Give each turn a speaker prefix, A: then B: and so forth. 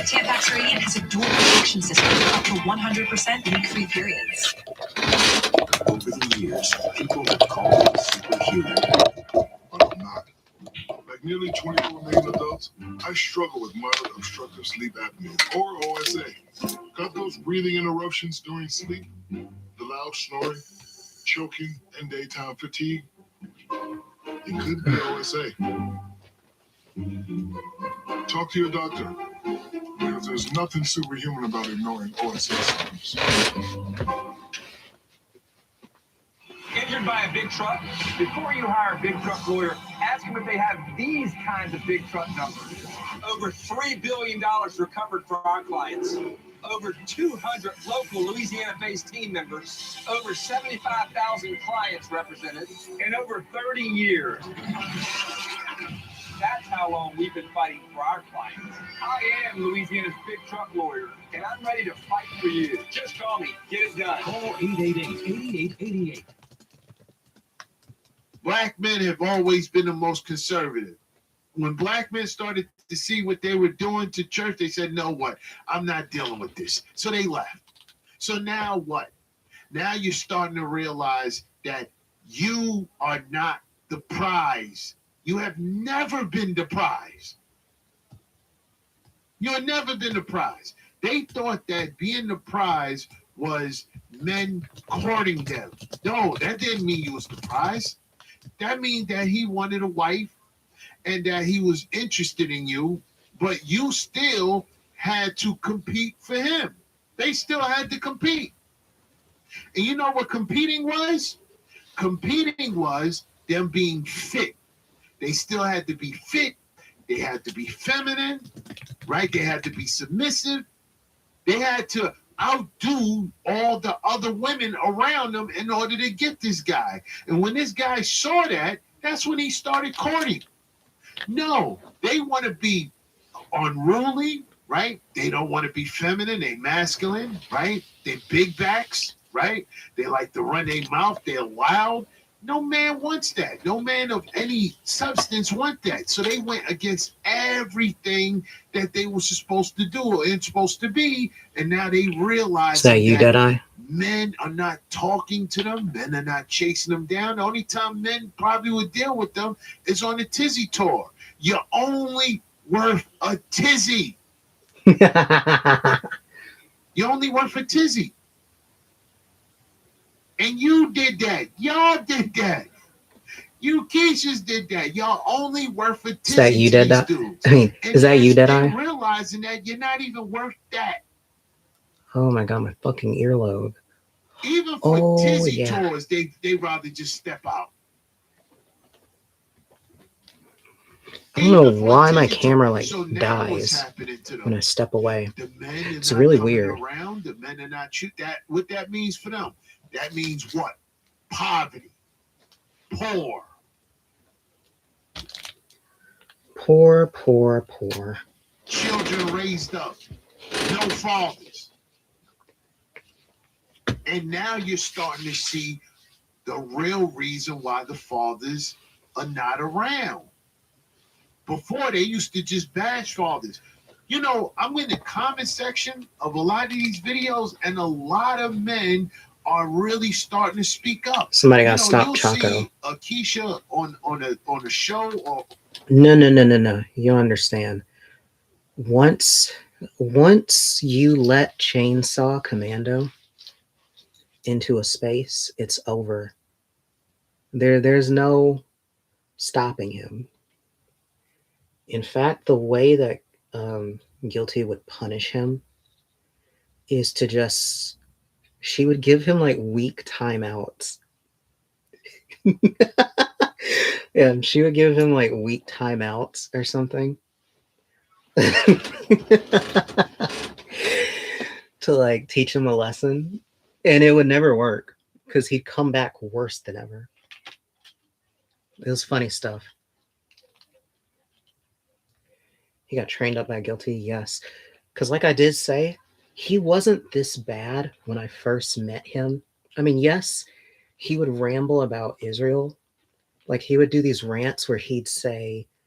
A: Tampax Radiant has a dual protection system for up to 100% leak-free periods.
B: Over the years, people have called me superhuman. But I'm not. Like nearly 24 million adults, I struggle with mild obstructive sleep apnea, or OSA. Got those breathing interruptions during sleep, the loud snoring, choking, and daytime fatigue? It could be OSA. Talk to your doctor, because there's nothing superhuman about ignoring OSA symptoms.
C: Injured by a big truck? Before you hire a big truck lawyer, ask them if they have these kinds of big truck numbers. Over $3 billion recovered for our clients. Over 200 local Louisiana-based team members. Over 75,000 clients represented. In over 30 years. That's how long we've been fighting for our clients. I am Louisiana's big truck lawyer, and I'm ready to fight for you. Just call me. Get it done.
D: Call 888-8888.
E: Black men have always been the most conservative. When black men started to see what they were doing to church, they said, no, what? I'm not dealing with this. So they left. So now what? Now you're starting to realize that you are not the prize. You have never been the prize. You have never been the prize. They thought that being the prize was men courting them. No, that didn't mean you was the prize. That means that he wanted a wife and that he was interested in you, but you still had to compete for him. They still had to compete. And you know what competing was? Competing was them being fit. They still had to be fit. They had to be feminine, right? They had to be submissive. They had to outdo all the other women around them in order to get this guy. And when this guy saw that, that's when he started courting. No, they want to be unruly, right? They don't want to be feminine. They masculine, right? They big backs, right? They like to run their mouth. They're loud. No man wants that. No man of any substance want that. So they went against everything that they were supposed to do and supposed to be. And now they realize
F: Is that you, Deadeye?
E: Men are not talking to them. Men are not chasing them down. The only time men probably would deal with them is on the tizzy tour. You're only worth a tizzy. You're only worth a tizzy. And you did that. Y'all did that. You Keishas did that. Y'all only worth a tizzy.
F: Is that you, Deadeye? I mean, is that you, Deadeye?
E: Realizing that you're not even worth that.
F: Oh my god, my fucking earlobe.
E: Even for tizzy tours, they rather just step out.
F: I don't know why my camera like dies when I step away. It's really weird.
E: Around. The men are not shoot that. What that means for them? That means what? Poverty. Poor.
F: Poor.
E: Children raised up. No fathers. And now you're starting to see the real reason why the fathers are not around. Before, they used to just bash fathers. You know, I'm in the comment section of a lot of these videos, and a lot of men are really starting to speak up.
F: Somebody got to stop Chaco.
E: See Keisha on a show or
F: No. You understand. Once you let Chainsaw Commando into a space, it's over. There's no stopping him. In fact, the way that Guilty would punish him is to just, she would give him like weak timeouts. And she would give him like weak timeouts or something. To like teach him a lesson. And it would never work because he'd come back worse than ever. It was funny stuff. He got trained up by Guilty, yes. Because like I did say, he wasn't this bad when I first met him. I mean, yes, he would ramble about Israel. Like he would do these rants where he'd say